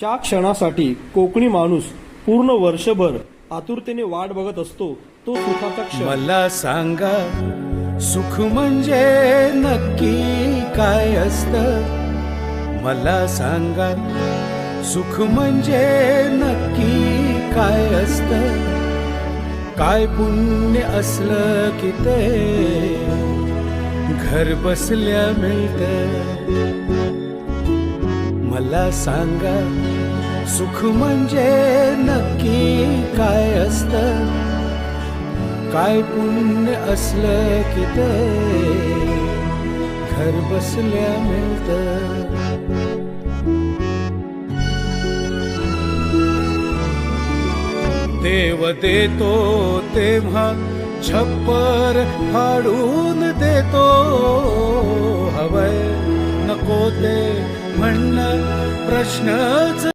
च्या क्षणासाठी कोकणी माणूस पूर्ण वर्षभर आतुरतेने वाट बघत असतो, तो सुखाचा क्षण. मला सांगा सुख म्हणजे नक्की काय असतं. मला सांगा सुख म्हणजे नक्की काय असतं. काय पुण्य असलं की ते घर बसल्या मिळतं. मला सांगा सुख म्हणजे नक्की काय असतं. काय पुण्य असलं की ते घर बसल्या मिळतं. देव देतो तेव्हा छप्पर फाडून देतो. हवय नको ते म्हणणं प्रश्नच